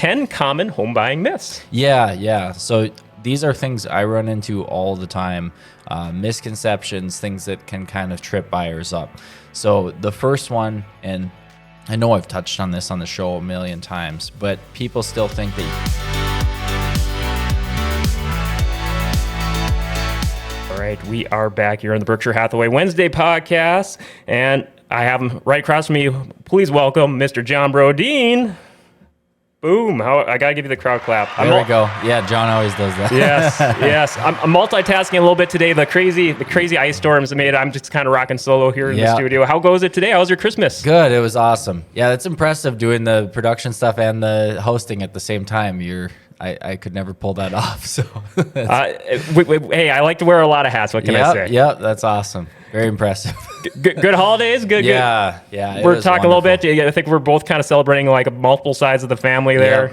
10 common home buying myths. Yeah. So these are things I run into all the time. Misconceptions, things that can kind of trip buyers up. So the first one, and I know I've touched on this on the show a million times, but people still think that. All right, we are back here on the Berkshire Hathaway Wednesday podcast, and I have him right across from me. Please welcome Mr. John Brodeen. Boom. I got to give you the crowd clap. There we go. Yeah, John always does that. Yes. I'm multitasking a little bit today. The crazy ice storms made. I'm just kind of rocking solo here in the studio. How goes it today? How was your Christmas? Good. It was awesome. Yeah, it's impressive doing the production stuff and the hosting at the same time. I could never pull that off. So, hey, I like to wear a lot of hats. What can I say? Yeah, that's awesome. Very impressive. Good holidays. Good. Yeah. We're talking a little bit. I think we're both kind of celebrating like multiple sides of the family there.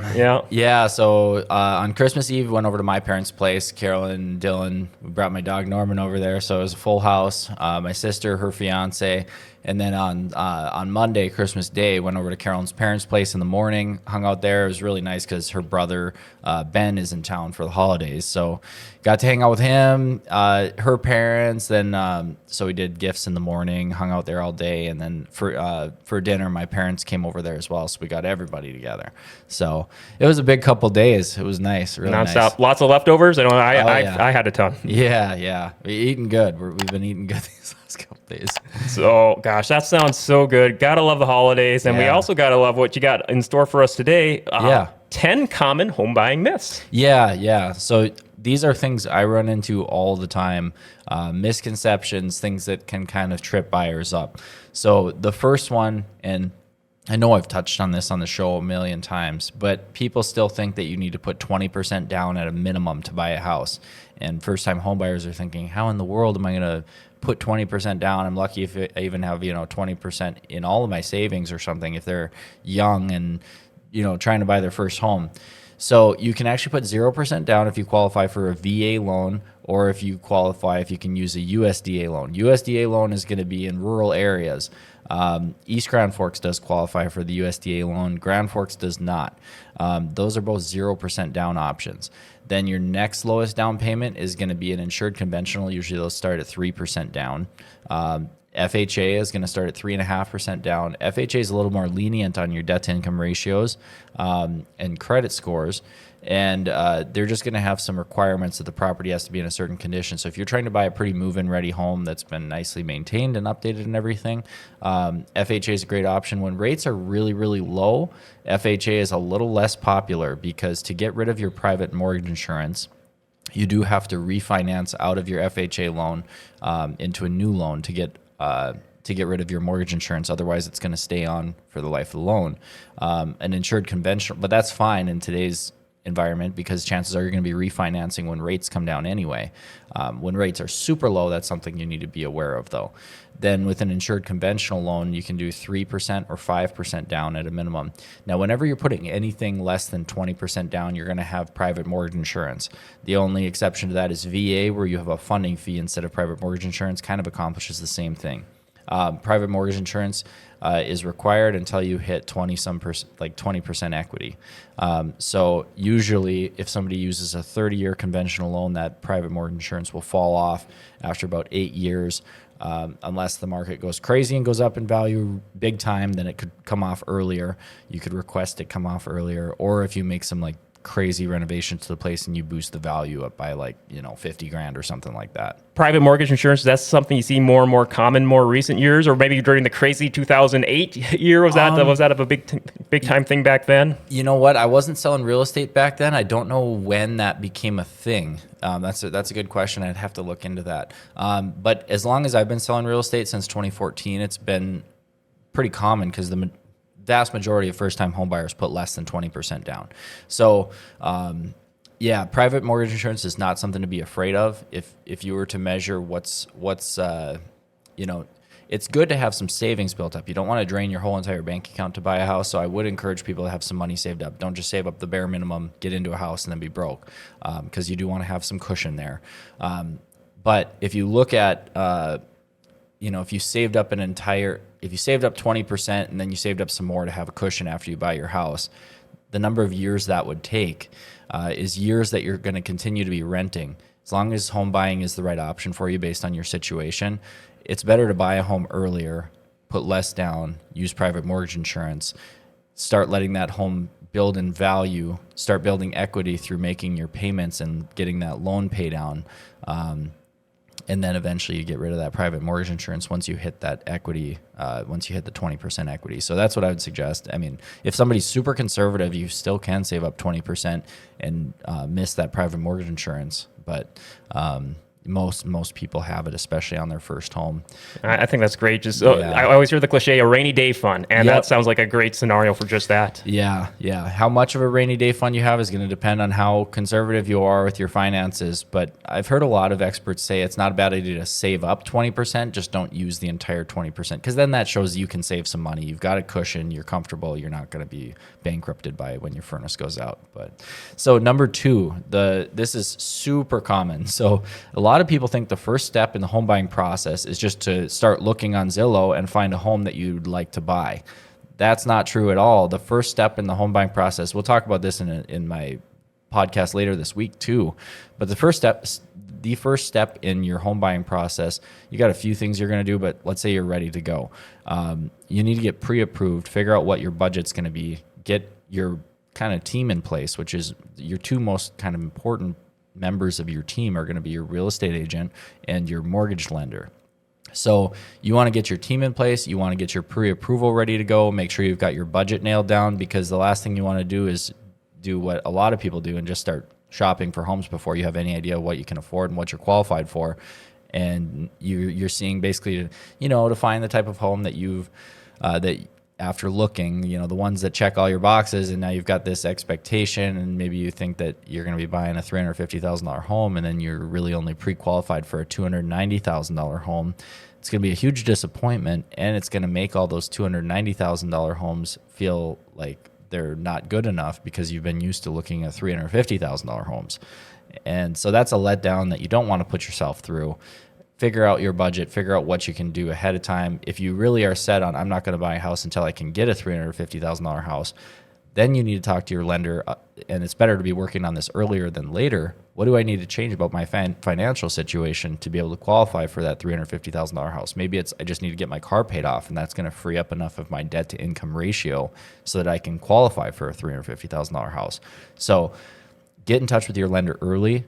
Yeah. So on Christmas Eve, went over to my parents' place. Carolyn and Dylan. We brought my dog Norman over there, so it was a full house. My sister, her fiance. And then on Monday, Christmas Day, went over to Carolyn's parents' place in the morning, hung out there. It was really nice because her brother, Ben, is in town for the holidays. So got to hang out with him, her parents. Then so we did gifts in the morning, hung out there all day. And then for dinner, my parents came over there as well. So we got everybody together. So it was a big couple days. It was nice, really nonstop. Nice. Lots of leftovers. I had a ton. Yeah. We're eating good. We've been eating good these last couple days. So, gosh, that sounds so good. Gotta love the holidays. And we also gotta love what you got in store for us today. 10 common home buying myths. Yeah. So these are things I run into all the time. Misconceptions, things that can kind of trip buyers up. So the first one, and I know I've touched on this on the show a million times, but people still think that you need to put 20% down at a minimum to buy a house. And first-time home buyers are thinking, how in the world am I going to put 20% down? I'm lucky if I even have 20% in all of my savings or something if they're young and trying to buy their first home. So you can actually put 0% down if you qualify for a VA loan, or if you can use a USDA loan. USDA loan is going to be in rural areas. East Grand Forks does qualify for the USDA loan. Grand Forks does not. Those are both 0% down options. Then your next lowest down payment is going to be an insured conventional. Usually those start at 3% down. FHA is going to start at 3.5% down. FHA is a little more lenient on your debt to income ratios and credit scores. And they're just going to have some requirements that the property has to be in a certain condition. So if you're trying to buy a pretty move-in ready home that's been nicely maintained and updated and everything, FHA is a great option. When rates are really, really low, FHA is a little less popular because to get rid of your private mortgage insurance, you do have to refinance out of your FHA loan into a new loan to get rid of your mortgage insurance. Otherwise, it's going to stay on for the life of the loan. An insured conventional, but that's fine in today's environment because chances are you're going to be refinancing when rates come down anyway. When rates are super low, that's something you need to be aware of, though. Then with an insured conventional loan, you can do 3% or 5% down at a minimum. Now, whenever you're putting anything less than 20% down, you're going to have private mortgage insurance. The only exception to that is VA, where you have a funding fee instead of private mortgage insurance, kind of accomplishes the same thing. Private mortgage insurance is required until you hit 20% equity. So usually if somebody uses a 30-year conventional loan, that private mortgage insurance will fall off after about 8 years. Unless the market goes crazy and goes up in value big time, then it could come off earlier. You could request it come off earlier. Or if you make some crazy renovations to the place and you boost the value up by $50,000 or something like that. Private mortgage insurance, that's something you see more and more common more recent years, or maybe during the crazy 2008 year. Was that a big time thing back then? You know what? I wasn't selling real estate back then. I don't know when that became a thing. That's a good question. I'd have to look into that. But as long as I've been selling real estate since 2014, it's been pretty common because the vast majority of first-time home buyers put less than 20% down. So, private mortgage insurance is not something to be afraid of. If you were to measure what's it's good to have some savings built up. You don't want to drain your whole entire bank account to buy a house. So I would encourage people to have some money saved up. Don't just save up the bare minimum, get into a house, and then be broke, because you do want to have some cushion there. But if you look at if you saved up 20% and then you saved up some more to have a cushion after you buy your house, the number of years that would take is years that you're going to continue to be renting. As long as home buying is the right option for you based on your situation, it's better to buy a home earlier, put less down, use private mortgage insurance, start letting that home build in value, start building equity through making your payments and getting that loan pay down. And then eventually you get rid of that private mortgage insurance once you hit that equity, once you hit the 20% equity. So that's what I would suggest. I mean, if somebody's super conservative, you still can save up 20% and miss that private mortgage insurance. But most people have it, especially on their first home. I think that's great. Just I always hear the cliche, a rainy day fund, and that sounds like a great scenario for just that. Yeah. How much of a rainy day fund you have is going to depend on how conservative you are with your finances. But I've heard a lot of experts say it's not a bad idea to save up 20%, just don't use the entire 20%, because then that shows you can save some money. You've got a cushion, you're comfortable, you're not going to be bankrupted by when your furnace goes out. But so number 2, this is super common. So a lot of people think the first step in the home buying process is just to start looking on Zillow and find a home that you'd like to buy. That's not true at all. The first step in the home buying process, we'll talk about this in my podcast later this week too, but the first step in your home buying process, you got a few things you're going to do, but let's say you're ready to go. You need to get pre-approved, figure out what your budget's going to be, get your kind of team in place, which is your 2 most kind of important members of your team are going to be your real estate agent and your mortgage lender. So you want to get your team in place. You want to get your pre-approval ready to go. Make sure you've got your budget nailed down, because the last thing you want to do is do what a lot of people do and just start shopping for homes before you have any idea what you can afford and what you're qualified for. And you're seeing basically, to find the type of home that that after looking, the ones that check all your boxes, and now you've got this expectation, and maybe you think that you're going to be buying a $350,000 home, and then you're really only pre-qualified for a $290,000 home. It's going to be a huge disappointment, and it's going to make all those $290,000 homes feel like they're not good enough because you've been used to looking at $350,000 homes. And so that's a letdown that you don't want to put yourself through. Figure out your budget, figure out what you can do ahead of time. If you really are set on, I'm not going to buy a house until I can get a $350,000 house, then you need to talk to your lender, and it's better to be working on this earlier than later. What do I need to change about my financial situation to be able to qualify for that $350,000 house? Maybe it's I just need to get my car paid off, and that's going to free up enough of my debt to income ratio so that I can qualify for a $350,000 house. So get in touch with your lender early.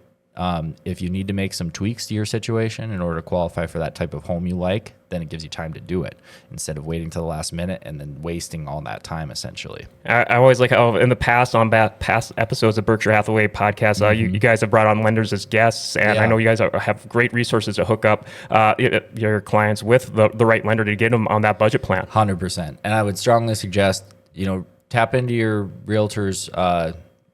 If you need to make some tweaks to your situation in order to qualify for that type of home you like, then it gives you time to do it instead of waiting till the last minute and then wasting all that time, essentially. I always like how in the past, on past episodes of Berkshire Hathaway podcast, you guys have brought on lenders as guests, and I know you guys have great resources to hook up your clients with the right lender to get them on that budget plan. 100%. And I would strongly suggest, tap into your realtors,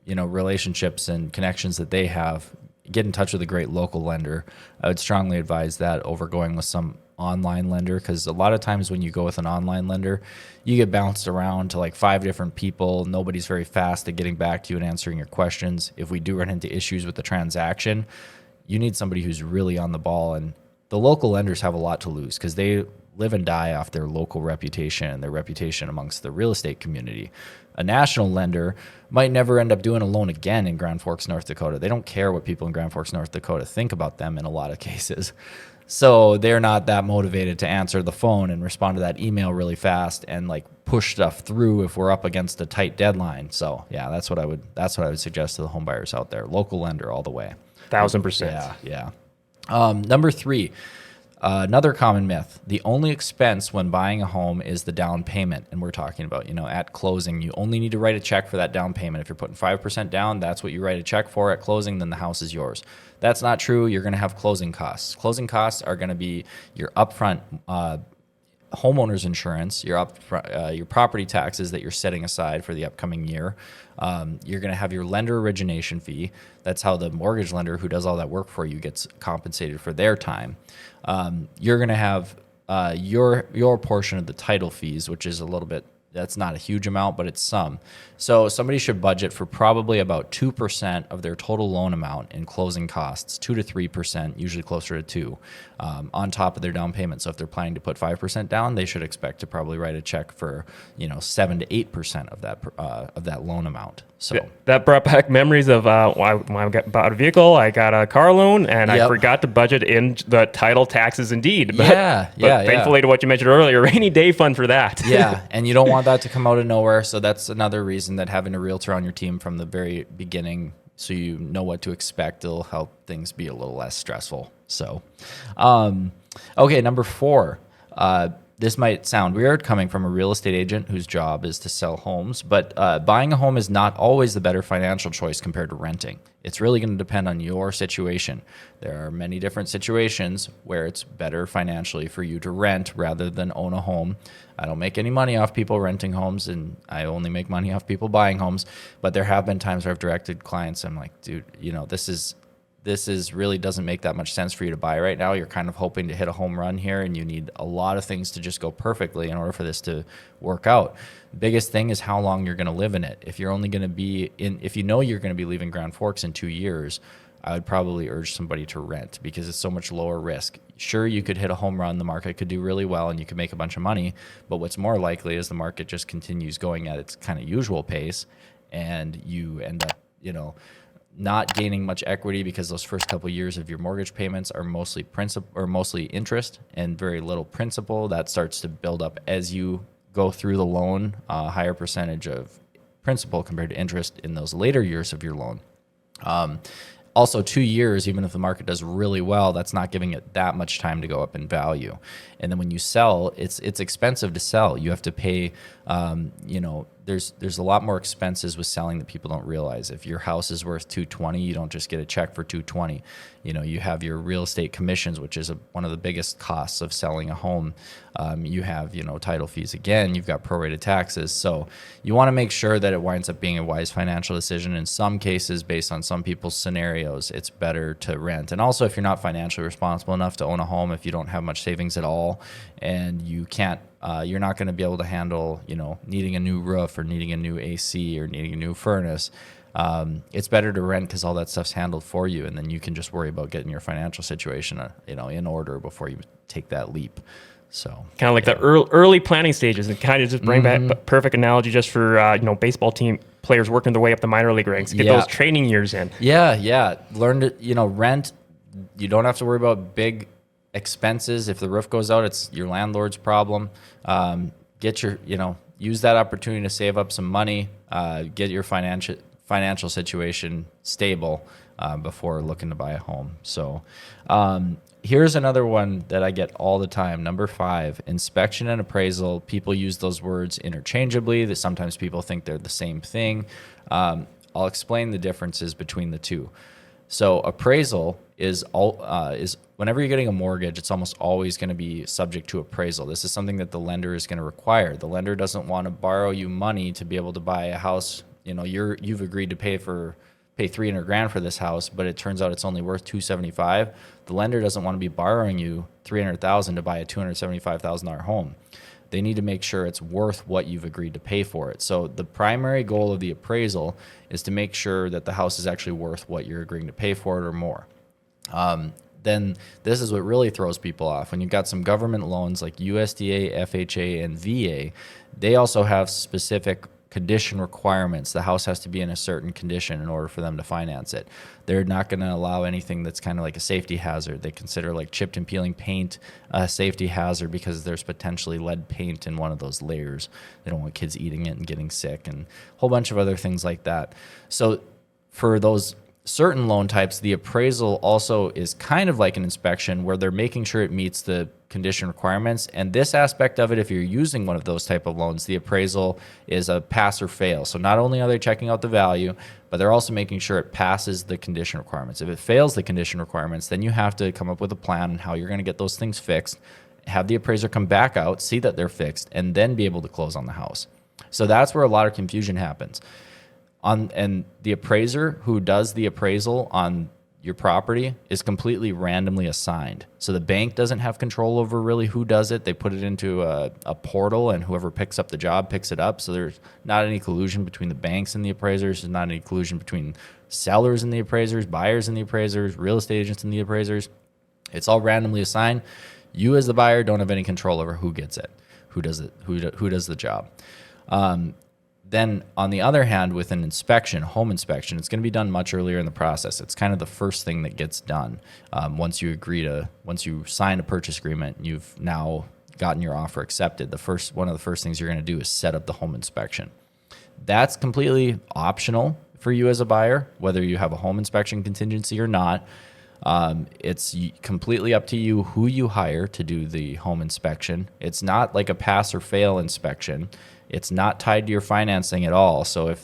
relationships and connections that they have. Get in touch with a great local lender. I would strongly advise that over going with some online lender, because a lot of times when you go with an online lender, you get bounced around to like 5 different people. Nobody's very fast at getting back to you and answering your questions. If we do run into issues with the transaction, you need somebody who's really on the ball. And the local lenders have a lot to lose because they live and die off their local reputation and their reputation amongst the real estate community. A national lender might never end up doing a loan again in Grand Forks, North Dakota. They don't care what people in Grand Forks, North Dakota think about them in a lot of cases. So they're not that motivated to answer the phone and respond to that email really fast and like push stuff through if we're up against a tight deadline. So yeah, that's what I would suggest to the home buyers out there. Local lender all the way. 1,000%. Yeah. Number 3. Another common myth, the only expense when buying a home is the down payment. And we're talking about, at closing, you only need to write a check for that down payment. If you're putting 5% down, that's what you write a check for at closing, then the house is yours. That's not true. You're going to have closing costs. Closing costs are going to be your upfront homeowner's insurance, your property taxes that you're setting aside for the upcoming year. You're going to have your lender origination fee. That's how the mortgage lender who does all that work for you gets compensated for their time. You're going to have your portion of the title fees, which is a little bit That's not a huge amount, but it's some. So somebody should budget for probably about 2% of their total loan amount in closing costs, 2 to 3%, usually closer to 2, on top of their down payment. So if they're planning to put 5% down, they should expect to probably write a check for 7 to 8% of that loan amount. So that brought back memories of when I bought a vehicle, I got a car loan, and I forgot to budget in the title taxes indeed. But thankfully, to what you mentioned earlier, rainy day fund for that. Yeah, and you don't want that to come out of nowhere. So that's another reason that having a realtor on your team from the very beginning, so you know what to expect, it'll help things be a little less stressful. So, okay, number 4. This might sound weird coming from a real estate agent whose job is to sell homes, but buying a home is not always the better financial choice compared to renting. It's really going to depend on your situation. There are many different situations where it's better financially for you to rent rather than own a home. I don't make any money off people renting homes, and I only make money off people buying homes. But there have been times where I've directed clients, I'm like, dude, this is really doesn't make that much sense for you to buy right now. You're kind of hoping to hit a home run here, and you need a lot of things to just go perfectly in order for this to work out. Biggest thing is how long you're going to live in it. If you're only going to be if you know you're going to be leaving Grand Forks in 2 years, I would probably urge somebody to rent because it's so much lower risk. Sure, you could hit a home run, the market could do really well, and you could make a bunch of money. But what's more likely is the market just continues going at its kind of usual pace, and you end up, not gaining much equity because those first couple of years of your mortgage payments are mostly principal or mostly interest and very little principal. That starts to build up as you go through the loan, a higher percentage of principal compared to interest in those later years of your loan. Also, 2 years, even if the market does really well, that's not giving it that much time to go up in value. And then when you sell, it's expensive to sell. You have to pay, there's a lot more expenses with selling that people don't realize. If your house is worth $220, you don't just get a check for $220. You have your real estate commissions, which is one of the biggest costs of selling a home. You have, title fees again. You've got prorated taxes. So you want to make sure that it winds up being a wise financial decision. In some cases, based on some people's scenarios, it's better to rent. And also, if you're not financially responsible enough to own a home, if you don't have much savings at all, and you can't, you're not going to be able to handle, needing a new roof or needing a new AC or needing a new furnace. It's better to rent because all that stuff's handled for you, and then you can just worry about getting your financial situation, in order before you take that leap. So kind of like the early planning stages, and kind of just bring back perfect analogy just for baseball team players working their way up the minor league ranks. Get those training years in. Yeah. Learn to rent. You don't have to worry about big expenses. If the roof goes out, it's your landlord's problem. Use that opportunity to save up some money. Get your financial situation stable before looking to buy a home. So here's another one that I get all the time. Number 5, inspection and appraisal. People use those words interchangeably. That sometimes people think they're the same thing. I'll explain the differences between the two. So appraisal is whenever you're getting a mortgage, it's almost always going to be subject to appraisal. This is something that the lender is going to require. The lender doesn't want to borrow you money to be able to buy a house. You've agreed to pay $300,000 for this house, but it turns out it's only worth $275,000. The lender doesn't want to be borrowing you $300,000 to buy a $275,000 home. They need to make sure it's worth what you've agreed to pay for it. So the primary goal of the appraisal is to make sure that the house is actually worth what you're agreeing to pay for it or more. Then this is what really throws people off. When you've got some government loans like USDA, FHA, and VA, they also have specific condition requirements. The house has to be in a certain condition in order for them to finance it. They're not going to allow anything that's kind of like a safety hazard. They consider like chipped and peeling paint a safety hazard because there's potentially lead paint in one of those layers. They don't want kids eating it and getting sick, and a whole bunch of other things like that. So for those certain loan types, the appraisal also is kind of like an inspection where they're making sure it meets the condition requirements. And this aspect of it, if you're using one of those type of loans, the appraisal is a pass or fail. So not only are they checking out the value, but they're also making sure it passes the condition requirements. If it fails the condition requirements, then you have to come up with a plan on how you're going to get those things fixed, have the appraiser come back out, see that they're fixed, and then be able to close on the house. So that's where a lot of confusion happens. And the appraiser who does the appraisal on your property is completely randomly assigned. So the bank doesn't have control over really who does it. They put it into a portal, and whoever picks up the job picks it up. So there's not any collusion between the banks and the appraisers. There's not any collusion between sellers and the appraisers, buyers and the appraisers, real estate agents and the appraisers. It's all randomly assigned. You as the buyer don't have any control over who gets it, who does it, who does the job. Then on the other hand, with an inspection, home inspection, it's going to be done much earlier in the process. It's kind of the first thing that gets done. Once you sign a purchase agreement, you've now gotten your offer accepted. One of the first things you're going to do is set up the home inspection. That's completely optional for you as a buyer, whether you have a home inspection contingency or not. It's completely up to you who you hire to do the home inspection. It's not like a pass or fail inspection. It's not tied to your financing at all. So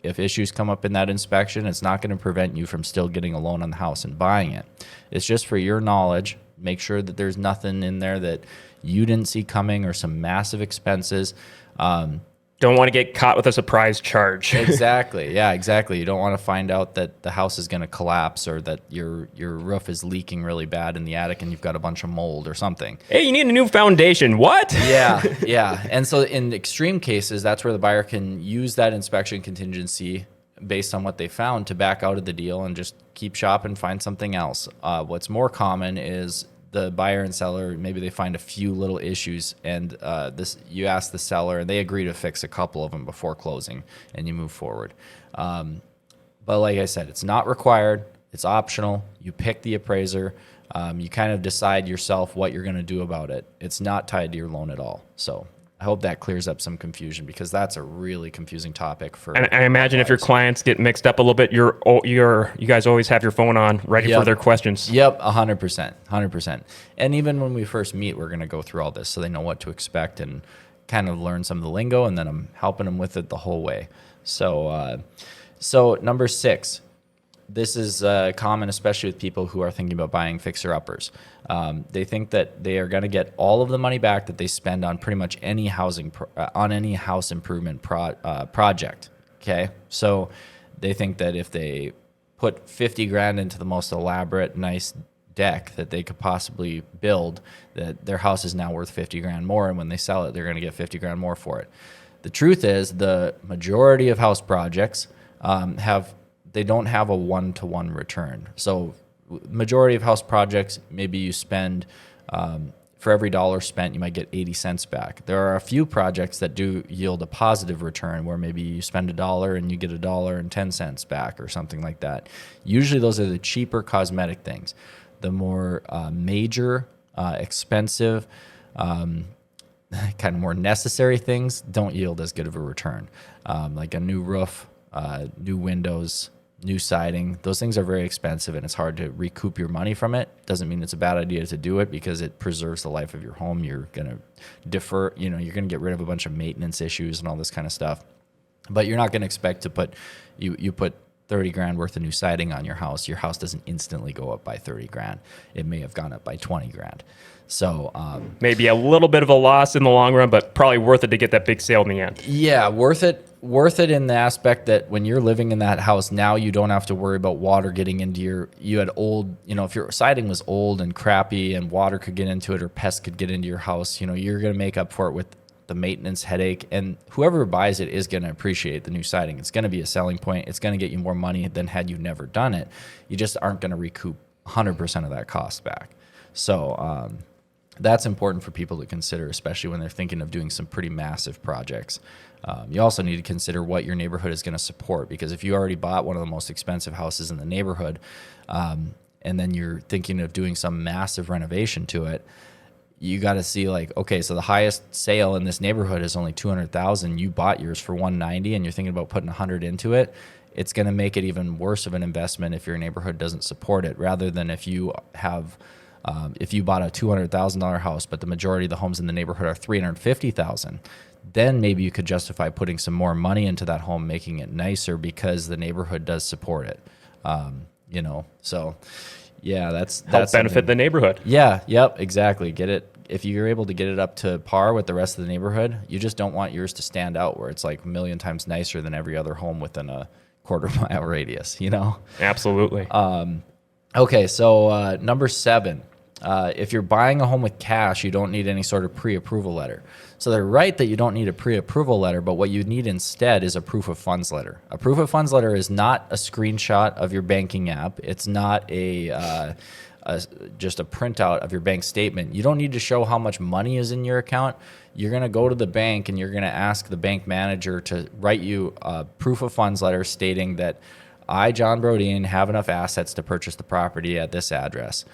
if issues come up in that inspection, it's not going to prevent you from still getting a loan on the house and buying it. It's just for your knowledge. Make sure that there's nothing in there that you didn't see coming or some massive expenses. Don't want to get caught with a surprise charge. Exactly. Yeah, exactly. You don't want to find out that the house is going to collapse or that your roof is leaking really bad in the attic and you've got a bunch of mold or something. Hey, you need a new foundation. What? Yeah. And so in extreme cases, that's where the buyer can use that inspection contingency based on what they found to back out of the deal and just keep shopping, find something else. What's more common is the buyer and seller, maybe they find a few little issues, and you ask the seller, and they agree to fix a couple of them before closing, and you move forward. But like I said, it's not required. It's optional. You pick the appraiser. You kind of decide yourself what you're going to do about it. It's not tied to your loan at all. So I hope that clears up some confusion, because that's a really confusing topic for. And I imagine if your clients get mixed up a little bit, you guys always have your phone on ready for their questions. Yep, 100%. And even when we first meet, we're going to go through all this so they know what to expect and kind of learn some of the lingo, and then I'm helping them with it the whole way. So number 6. This is common, especially with people who are thinking about buying fixer-uppers. They think that they are going to get all of the money back that they spend on pretty much any house improvement project. Okay, so they think that if they put 50 grand into the most elaborate, nice deck that they could possibly build, that their house is now worth 50 grand more, and when they sell it, they're going to get 50 grand more for it. The truth is, the majority of house projects they don't have a one-to-one return. So majority of house projects, maybe you spend, for every dollar spent, you might get 80 cents back. There are a few projects that do yield a positive return, where maybe you spend $1 and you get $1.10 back or something like that. Usually those are the cheaper cosmetic things. The more major, expensive, kind of more necessary things don't yield as good of a return. Like a new roof, new windows, new siding. Those things are very expensive, and it's hard to recoup your money from it. Doesn't mean it's a bad idea to do it, because it preserves the life of your home. You're going to defer, you're going to get rid of a bunch of maintenance issues and all this kind of stuff. But you're not going to expect to put, you put 30 grand worth of new siding on your house. Your house doesn't instantly go up by 30 grand. It may have gone up by 20 grand. So maybe a little bit of a loss in the long run, but probably worth it to get that big sale in the end. Yeah, worth it in the aspect that when you're living in that house, now you don't have to worry about water getting into you had old, if your siding was old and crappy and water could get into it or pests could get into your house, you're going to make up for it with the maintenance headache, and whoever buys it is going to appreciate the new siding. It's going to be a selling point. It's going to get you more money than had you never done it. You just aren't going to recoup 100% of that cost back. So, that's important for people to consider, especially when they're thinking of doing some pretty massive projects. You also need to consider what your neighborhood is going to support, because if you already bought one of the most expensive houses in the neighborhood, and then you're thinking of doing some massive renovation to it, you got to see like, okay, so the highest sale in this neighborhood is only 200,000. You bought yours for 190, and you're thinking about putting 100 into it. It's going to make it even worse of an investment if your neighborhood doesn't support it, rather than if you have. If you bought a $200,000 house, but the majority of the homes in the neighborhood are $350,000, then maybe you could justify putting some more money into that home, making it nicer because the neighborhood does support it. So yeah, that's help benefit the neighborhood. Yeah, yep, exactly. Get it. If you're able to get it up to par with the rest of the neighborhood, you just don't want yours to stand out where it's like a million times nicer than every other home within a quarter mile radius. Absolutely. Okay, so number 7, if you're buying a home with cash, you don't need any sort of pre-approval letter. So they're right that you don't need a pre-approval letter, but what you need instead is a proof of funds letter. A proof of funds letter is not a screenshot of your banking app. It's not just a printout of your bank statement. You don't need to show how much money is in your account. You're going to go to the bank and you're going to ask the bank manager to write you a proof of funds letter stating that I, John Brodeen, have enough assets to purchase the property at this address.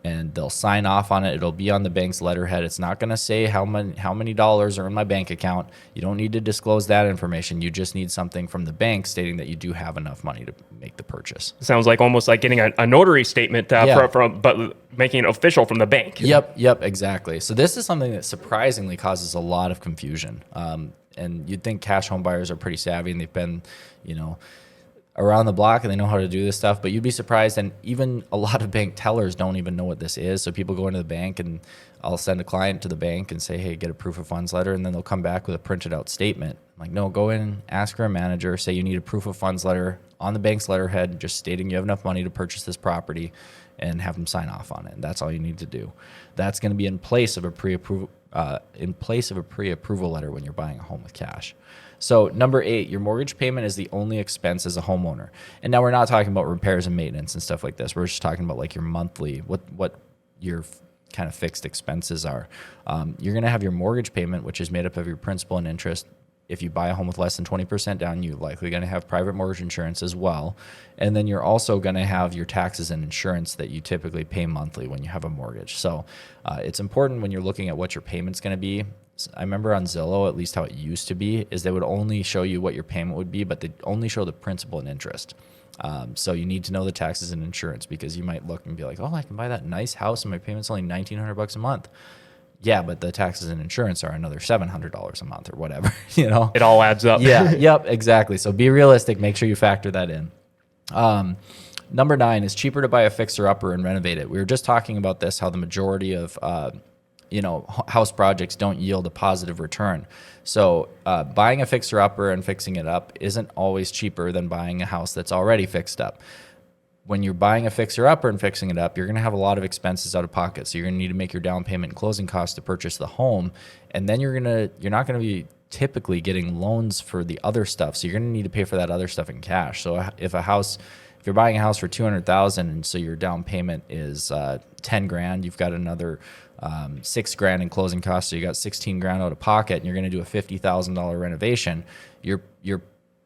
And they'll sign off on it. It'll be on the bank's letterhead. It's not going to say how many dollars are in my bank account. You don't need to disclose that information. You just need something from the bank stating that you do have enough money to make the purchase. Sounds like almost like getting a notary statement, but making it official from the bank. Yep, exactly. So this is something that surprisingly causes a lot of confusion. And you'd think cash home buyers are pretty savvy and they've been, around the block and they know how to do this stuff, but you'd be surprised. And even a lot of bank tellers don't even know what this is. So people go into the bank and I'll send a client to the bank and say, hey, get a proof of funds letter. And then they'll come back with a printed out statement. I'm like, no, go in, ask for a manager, say you need a proof of funds letter on the bank's letterhead, just stating you have enough money to purchase this property and have them sign off on it. And that's all you need to do. That's going to be in place of a pre-approval letter when you're buying a home with cash. So number 8, your mortgage payment is the only expense as a homeowner. And now we're not talking about repairs and maintenance and stuff like this. We're just talking about like your monthly, what your kind of fixed expenses are. You're going to have your mortgage payment, which is made up of your principal and interest. If you buy a home with less than 20% down, you're likely going to have private mortgage insurance as well. And then you're also going to have your taxes and insurance that you typically pay monthly when you have a mortgage. So it's important when you're looking at what your payment's going to be. I remember on Zillow, at least how it used to be, is they would only show you what your payment would be, but they only show the principal and interest. So you need to know the taxes and insurance because you might look and be like, oh, I can buy that nice house and my payment's only $1,900 a month. Yeah, but the taxes and insurance are another $700 a month or whatever, It all adds up. Yeah, yep, exactly. So be realistic. Make sure you factor that in. Number 9 is cheaper to buy a fixer-upper and renovate it. We were just talking about this, how the majority of house projects don't yield a positive return. So buying a fixer-upper and fixing it up isn't always cheaper than buying a house that's already fixed up. When you're buying a fixer-upper and fixing it up, you're going to have a lot of expenses out of pocket. So you're going to need to make your down payment and closing costs to purchase the home, and then you're not going to be typically getting loans for the other stuff. So you're going to need to pay for that other stuff in cash. So if you're buying a house for $200,000 and so your down payment is $10,000, you've got another $6,000 in closing costs, so you got $16,000 out of pocket, and you're going to do a $50,000 renovation. You're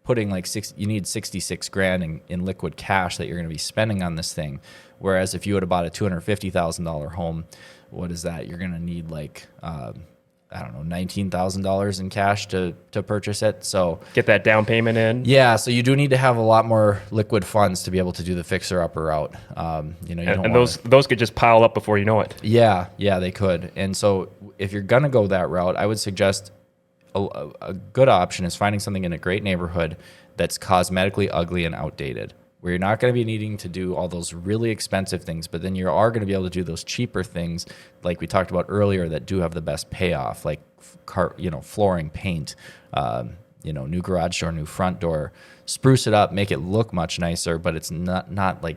putting you need $66,000 in liquid cash that you're going to be spending on this thing. Whereas if you would have bought a $250,000 home, what is that? You're going to need $19,000 in cash to purchase it. So get that down payment in. Yeah, so you do need to have a lot more liquid funds to be able to do the fixer-upper route. Those could just pile up before you know it. Yeah, they could. And so if you're gonna go that route, I would suggest a good option is finding something in a great neighborhood that's cosmetically ugly and outdated, where you're not going to be needing to do all those really expensive things, but then you are going to be able to do those cheaper things like we talked about earlier that do have the best payoff, like flooring, paint, new garage door, new front door, spruce it up, make it look much nicer, but it's not like,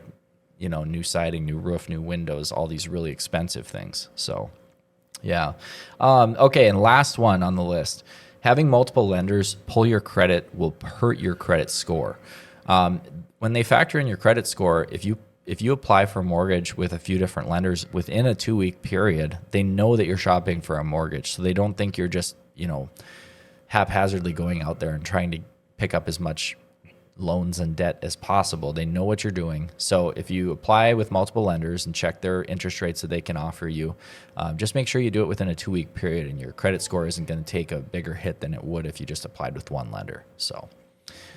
new siding, new roof, new windows, all these really expensive things. So, yeah. Okay, and last one on the list. Having multiple lenders pull your credit will hurt your credit score. When they factor in your credit score, if you apply for a mortgage with a few different lenders within a 2-week period, they know that you're shopping for a mortgage. So they don't think you're just, haphazardly going out there and trying to pick up as much loans and debt as possible. They know what you're doing. So if you apply with multiple lenders and check their interest rates that they can offer you, just make sure you do it within a 2-week period, and your credit score isn't going to take a bigger hit than it would if you just applied with one lender. So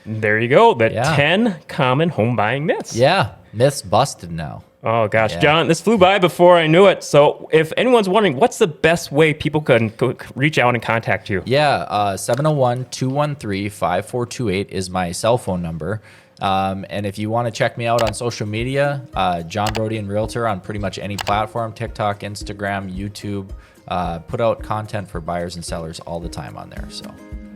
there you go. 10 common home buying myths. Yeah, myths busted now. Oh, gosh, yeah. John, this flew by before I knew it. So if anyone's wondering, what's the best way people can reach out and contact you? Yeah, 701-213-5428 is my cell phone number. And if you want to check me out on social media, John Brodeen Realtor on pretty much any platform, TikTok, Instagram, YouTube, put out content for buyers and sellers all the time on there. So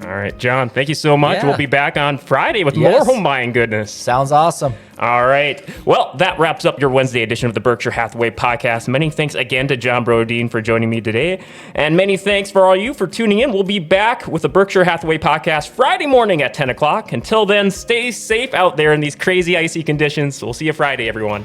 All right, John, thank you so much. Yeah. We'll be back on Friday with Yes. more home buying goodness. Sounds awesome. All right. Well, that wraps up your Wednesday edition of the Berkshire Hathaway podcast. Many thanks again to John Brodeen for joining me today. And many thanks for all you for tuning in. We'll be back with the Berkshire Hathaway podcast Friday morning at 10 o'clock. Until then, stay safe out there in these crazy icy conditions. We'll see you Friday, everyone.